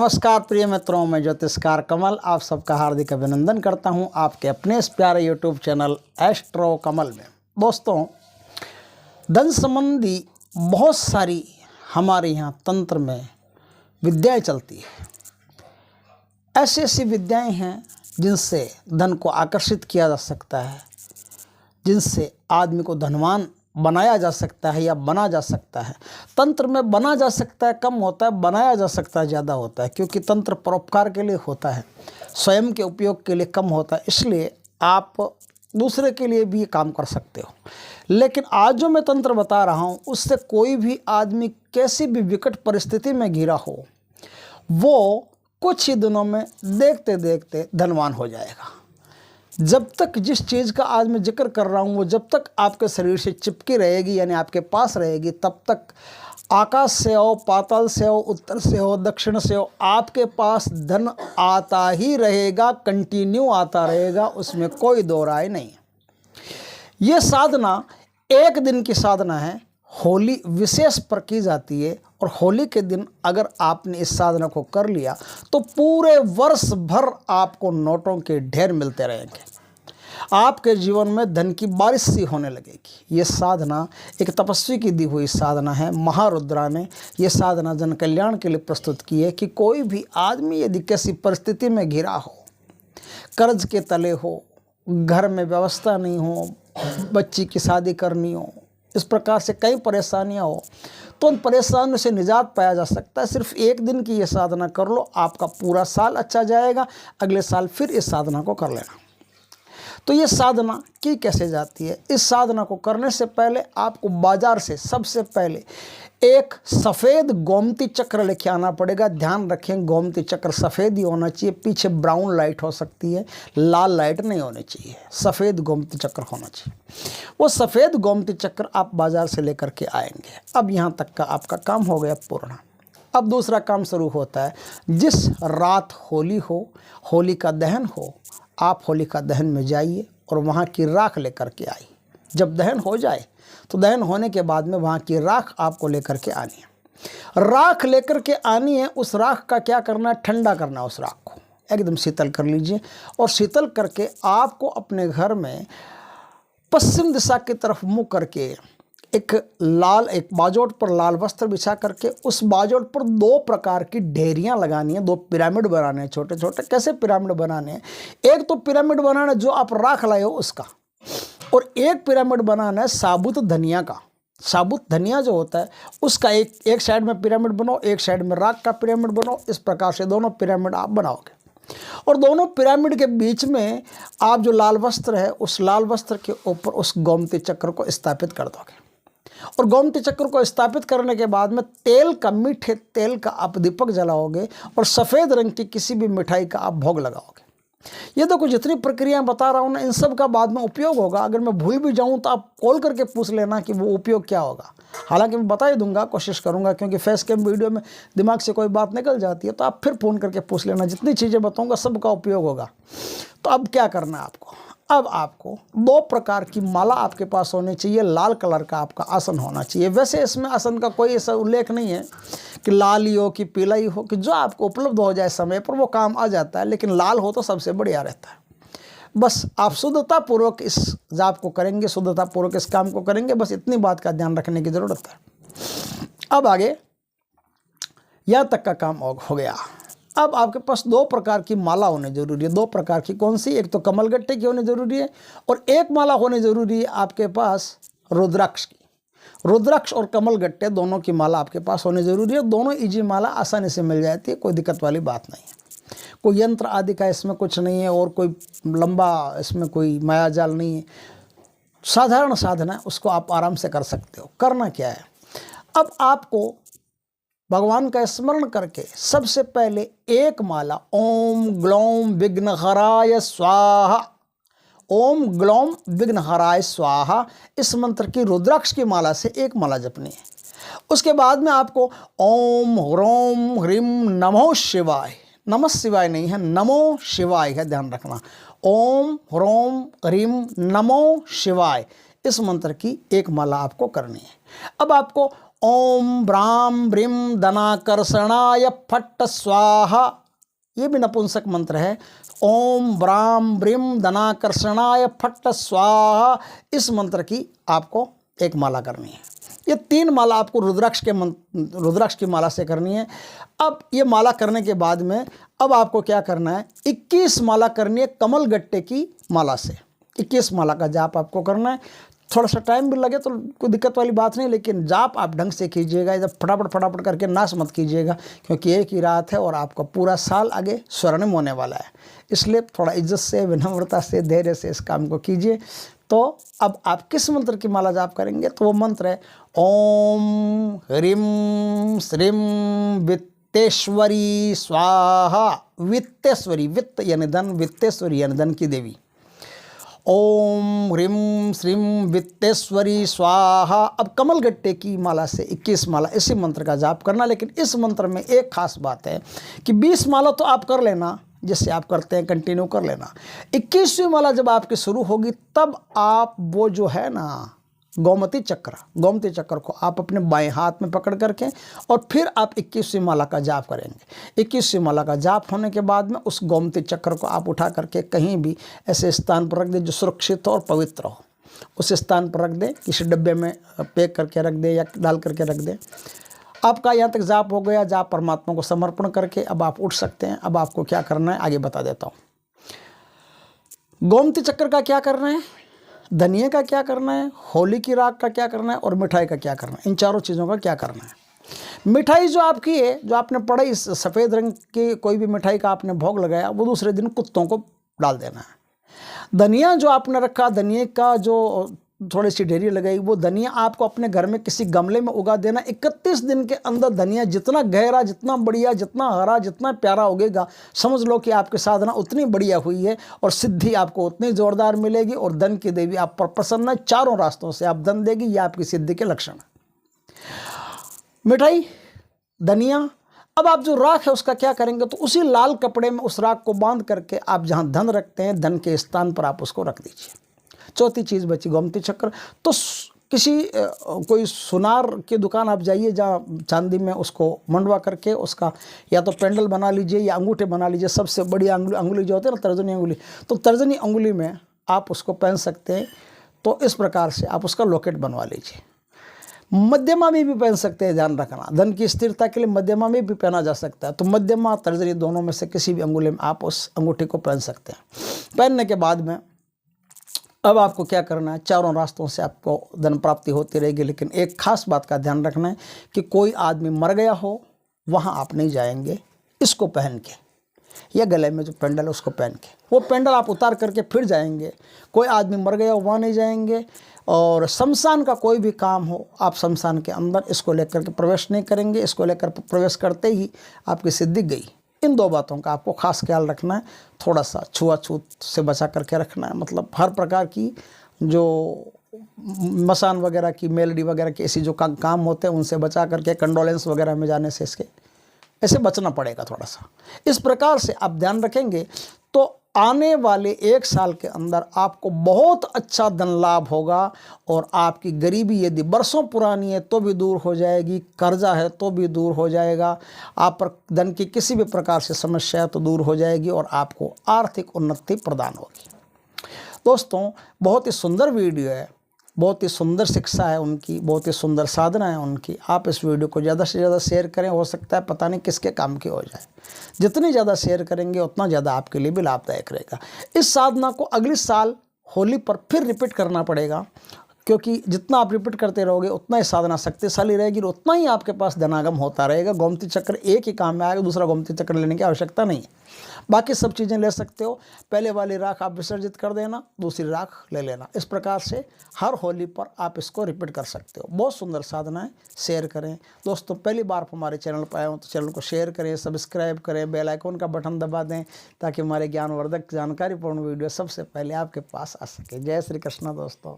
नमस्कार प्रिय मित्रों, मैं ज्योतिषकार कमल आप सबका हार्दिक अभिनंदन करता हूं आपके अपने इस प्यारे यूट्यूब चैनल एस्ट्रो कमल में। दोस्तों, धन संबंधी बहुत सारी हमारे यहाँ तंत्र में विद्याएं चलती है। ऐसी ऐसी विद्याएं हैं जिनसे धन को आकर्षित किया जा सकता है, जिनसे आदमी को धनवान बनाया जा सकता है या बना जा सकता है। तंत्र में बना जा सकता है कम होता है, बनाया जा सकता है ज़्यादा होता है, क्योंकि तंत्र परोपकार के लिए होता है, स्वयं के उपयोग के लिए कम होता है। इसलिए आप दूसरे के लिए भी ये काम कर सकते हो। लेकिन आज जो मैं तंत्र बता रहा हूँ उससे कोई भी आदमी कैसी भी विकट परिस्थिति में घिरा हो, वो कुछ ही दिनों में देखते देखते धनवान हो जाएगा। जब तक जिस चीज़ का आज मैं जिक्र कर रहा हूँ वो जब तक आपके शरीर से चिपकी रहेगी, यानी आपके पास रहेगी, तब तक आकाश से हो, पाताल से हो, उत्तर से हो, दक्षिण से हो, आपके पास धन आता ही रहेगा, कंटिन्यू आता रहेगा, उसमें कोई दो राय नहीं। ये साधना एक दिन की साधना है, होली विशेष पर की जाती है। और होली के दिन अगर आपने इस साधना को कर लिया तो पूरे वर्ष भर आपको नोटों के ढेर मिलते रहेंगे, आपके जीवन में धन की बारिश सी होने लगेगी। ये साधना एक तपस्वी की दी हुई साधना है। महारुद्रा ने ये साधना जन कल्याण के लिए प्रस्तुत की है कि कोई भी आदमी यदि किसी परिस्थिति में घिरा हो, कर्ज के तले हो, घर में व्यवस्था नहीं हो, बच्ची की शादी करनी हो, इस प्रकार से कई परेशानियां हो, तो उन परेशानियों से निजात पाया जा सकता है। सिर्फ एक दिन की ये साधना कर लो, आपका पूरा साल अच्छा जाएगा। अगले साल फिर इस साधना को कर लेना। तो ये साधना की कैसे जाती है? इस साधना को करने से पहले आपको बाजार से सबसे पहले एक सफ़ेद गोमती चक्र लेके आना पड़ेगा। ध्यान रखें, गोमती चक्र सफ़ेद ही होना चाहिए, पीछे ब्राउन लाइट हो सकती है, लाल लाइट नहीं होनी चाहिए, सफ़ेद गोमती चक्र होना चाहिए। वो सफ़ेद गोमती चक्र आप बाज़ार से लेकर के आएंगे। अब यहाँ तक का आपका काम हो गया पूर्ण। अब दूसरा काम शुरू होता है। जिस रात होली हो, होली का दहन हो, आप होली का दहन में जाइए और वहाँ की राख लेकर के आइए। जब दहन हो जाए तो दहन होने के बाद में वहाँ की राख आपको लेकर के आनी है। राख लेकर के आनी है। उस राख का क्या करना है? ठंडा करना है। उस राख को एकदम शीतल कर लीजिए और शीतल करके आपको अपने घर में पश्चिम दिशा की तरफ मुँह करके एक बाजोट पर लाल वस्त्र बिछा करके उस बाजोट पर दो प्रकार की ढेरियां लगानी है, दो पिरामिड बनाने हैं छोटे छोटे। कैसे पिरामिड बनाने हैं? एक तो पिरामिड बनाना है जो आप राख लाए हो उसका, और एक पिरामिड बनाना है साबुत धनिया का। साबुत धनिया जो होता है उसका एक साइड में पिरामिड बनाओ, एक साइड में राख का पिरामिड बनाओ। इस प्रकार से दोनों पिरामिड आप बनाओगे और दोनों पिरामिड के बीच में आप जो लाल वस्त्र है उस लाल वस्त्र के ऊपर उस गोमती चक्र को स्थापित कर दोगे। और गोमती चक्र को स्थापित करने के बाद में मीठे तेल का आप दीपक जलाओगे और सफ़ेद रंग की किसी भी मिठाई का आप भोग लगाओगे। ये तो कुछ जितनी प्रक्रिया बता रहा हूँ ना, इन सब का बाद में उपयोग होगा। अगर मैं भूल भी जाऊँ तो आप कॉल करके पूछ लेना कि वो उपयोग क्या होगा। हालांकि मैं बता ही दूंगा, कोशिश करूंगा, क्योंकि फेस कैम वीडियो में दिमाग से कोई बात निकल जाती है तो आप फिर फ़ोन करके पूछ लेना। जितनी चीज़ें बताऊँगा सबका उपयोग होगा। तो अब क्या करना है आपको? अब आपको दो प्रकार की माला आपके पास होनी चाहिए। लाल कलर का आपका आसन होना चाहिए। वैसे इसमें आसन का कोई ऐसा उल्लेख नहीं है कि लाल ही हो कि पीला ही हो, कि जो आपको उपलब्ध हो जाए समय पर वो काम आ जाता है, लेकिन लाल हो तो सबसे बढ़िया रहता है। बस आप शुद्धतापूर्वक इस जाप को करेंगे, शुद्धतापूर्वक इस काम को करेंगे, बस इतनी बात का ध्यान रखने की ज़रूरत है। अब आगे यहाँ तक का काम हो गया। अब आपके पास दो प्रकार की माला होनी जरूरी है। दो प्रकार की कौन सी? एक तो कमलगट्टे की होनी जरूरी है और एक माला होनी जरूरी है आपके पास रुद्राक्ष की। रुद्राक्ष और कमलगट्टे दोनों की माला आपके पास होनी जरूरी है। दोनों इजी माला आसानी से मिल जाती है, कोई दिक्कत वाली बात नहीं है। कोई यंत्र आदि का इसमें कुछ नहीं है और कोई लंबा इसमें कोई माया जाल नहीं है। साधारण साधना है, उसको आप आराम से कर सकते हो। करना क्या है? अब आपको भगवान का स्मरण करके सबसे पहले एक माला ओम ग्लौम विघ्नहराय स्वाहा, ओम ग्लौम विघ्नहराय स्वाहा, इस मंत्र की रुद्राक्ष की माला से एक माला जपनी है। उसके बाद में आपको ओम ह्रोम ह्रीम नमो शिवाय, नमः शिवाय नहीं है, नमो शिवाय है, ध्यान रखना। ओम ह्रोम ह्रीम नमो शिवाय, इस मंत्र की एक माला आपको करनी है। अब आपको ओम ब्राम ब्रीम धनाकर्षणाय फट्ट स्वाहा, ये भी नपुंसक मंत्र है। ओम ब्राम ब्रीम धनाकर्षणाय फट्ट स्वाहा, इस मंत्र की आपको एक माला करनी है। ये 3 माला आपको रुद्राक्ष की माला से करनी है। अब ये माला करने के बाद में अब आपको क्या करना है, 21 माला करनी है कमल गट्टे की माला से। 21 माला का जाप आपको करना है। थोड़ा सा टाइम भी लगे तो कोई दिक्कत वाली बात नहीं, लेकिन जाप आप ढंग से कीजिएगा। इधर फटाफट करके नाश मत कीजिएगा, क्योंकि एक ही रात है और आपका पूरा साल आगे स्वर्णिम होने वाला है। इसलिए थोड़ा इज्जत से, विनम्रता से, धैर्य से इस काम को कीजिए। तो अब आप किस मंत्र की माला जाप करेंगे, तो वो मंत्र है ओम ह्रीं श्रीं वित्तेश्वरी स्वाहा। वित्तेश्वरी, वित्त यानी धन, वित्तेश्वरी यानी धन की देवी। ओम ह्रीं श्रीं वित्तेश्वरी स्वाहा। अब कमल गट्टे की माला से 21 माला इसी मंत्र का जाप करना। लेकिन इस मंत्र में एक खास बात है कि 20 माला तो आप कर लेना, जिससे आप करते हैं कंटिन्यू कर लेना। 21वीं माला जब आपकी शुरू होगी तब आप वो जो है ना गोमती चक्र को आप अपने बाएं हाथ में पकड़ करके और फिर आप 21वीं माला का जाप करेंगे। 21वीं माला का जाप होने के बाद में उस गोमती चक्र को आप उठा करके कहीं भी ऐसे स्थान पर रख दें जो सुरक्षित हो और पवित्र हो। उस स्थान पर रख दें, किसी डब्बे में पैक करके रख दें या डाल करके रख दें। आपका यहाँ तक जाप हो गया। जाप परमात्मा को समर्पण करके अब आप उठ सकते हैं। अब आपको क्या करना है आगे बता देता हूँ। गोमती चक्र का क्या करना है, धनिया का क्या करना है, होली की राख का क्या करना है और मिठाई का क्या करना है, इन चारों चीज़ों का क्या करना है। मिठाई जो आपकी है, जो आपने पढ़ाई, इस सफ़ेद रंग की कोई भी मिठाई का आपने भोग लगाया, वो दूसरे दिन कुत्तों को डाल देना है। धनिया जो आपने रखा, धनिया का जो थोड़ी सी ढेरी लगाई, वो धनिया आपको अपने घर में किसी गमले में उगा देना। 31 दिन के अंदर धनिया जितना गहरा, जितना बढ़िया, जितना हरा, जितना प्यारा उगेगा, समझ लो कि आपकी साधना उतनी बढ़िया हुई है और सिद्धि आपको उतनी जोरदार मिलेगी और धन की देवी आप पर प्रसन्न है। चारों रास्तों से आप धन देगी, ये आपकी सिद्धि के लक्षण है। मिठाई, धनिया। अब आप जो राख है उसका क्या करेंगे, तो उसी लाल कपड़े में उस राख को बांध करके आप जहाँ धन रखते हैं, धन के स्थान पर आप उसको रख दीजिए। चौथी चीज़ बची गोमती चक्र। तो किसी कोई सुनार की दुकान आप जाइए जहाँ चांदी में उसको मंडवा करके उसका या तो पेंडल बना लीजिए या अंगूठे बना लीजिए। सबसे बड़ी अंगुली जो होती है ना, तर्जनी अंगुली, तो तर्जनी अंगुली में आप उसको पहन सकते हैं। तो इस प्रकार से आप उसका लॉकेट बनवा लीजिए। मध्यमा में भी पहन सकते हैं, ध्यान रखना, धन की स्थिरता के लिए मध्यमा में भी पहना जा सकता है। तो मध्यमा, तर्जनी दोनों में से किसी भी अंगुली में आप उस अंगूठी को पहन सकते हैं। पहनने के बाद में अब आपको क्या करना है, चारों रास्तों से आपको धन प्राप्ति होती रहेगी। लेकिन एक खास बात का ध्यान रखना है कि कोई आदमी मर गया हो वहाँ आप नहीं जाएंगे इसको पहन के, या गले में जो पेंडल है उसको पहन के। वो पेंडल आप उतार करके फिर जाएंगे। कोई आदमी मर गया हो वहाँ नहीं जाएंगे। और शमशान का कोई भी काम हो, आप शमशान के अंदर इसको लेकर के प्रवेश नहीं करेंगे। इसको लेकर प्रवेश करते ही आपकी सिद्धि गई। इन 2 बातों का आपको खास ख्याल रखना है। थोड़ा सा छुआछूत से बचा करके रखना है, मतलब हर प्रकार की जो मसान वगैरह की, मेलडी वगैरह की ऐसी जो काम होते हैं उनसे बचा करके, कंडोलेंस वगैरह में जाने से इसके ऐसे बचना पड़ेगा थोड़ा सा। इस प्रकार से आप ध्यान रखेंगे तो आने वाले 1 साल के अंदर आपको बहुत अच्छा धन लाभ होगा और आपकी गरीबी यदि बरसों पुरानी है तो भी दूर हो जाएगी, कर्जा है तो भी दूर हो जाएगा, आप पर धन की किसी भी प्रकार से समस्या है तो दूर हो जाएगी और आपको आर्थिक उन्नति प्रदान होगी। दोस्तों, बहुत ही सुंदर वीडियो है, बहुत ही सुंदर शिक्षा है उनकी, बहुत ही सुंदर साधना है उनकी। आप इस वीडियो को ज़्यादा से ज़्यादा शेयर करें। हो सकता है पता नहीं किसके काम की हो जाए। जितनी ज़्यादा शेयर करेंगे उतना ज़्यादा आपके लिए भी लाभदायक रहेगा। इस साधना को अगले साल होली पर फिर रिपीट करना पड़ेगा, क्योंकि जितना आप रिपीट करते रहोगे उतना ही साधना शक्तिशाली रहेगी और उतना ही आपके पास धनागम होता रहेगा। गोमती चक्र एक ही काम में आएगा, दूसरा गोमती चक्र लेने की आवश्यकता नहीं है। बाकी सब चीज़ें ले सकते हो। पहले वाली राख आप विसर्जित कर देना, दूसरी राख ले लेना। इस प्रकार से हर होली पर आप इसको रिपीट कर सकते हो। बहुत सुंदर साधना है, शेयर करें। दोस्तों, पहली बार हमारे चैनल पर आए हो तो चैनल को शेयर करें, सब्सक्राइब करें, बेल आइकन का बटन दबा दें ताकि हमारे ज्ञानवर्धक जानकारीपूर्ण वीडियो सबसे पहले आपके पास आ सके। जय श्री कृष्ण दोस्तों।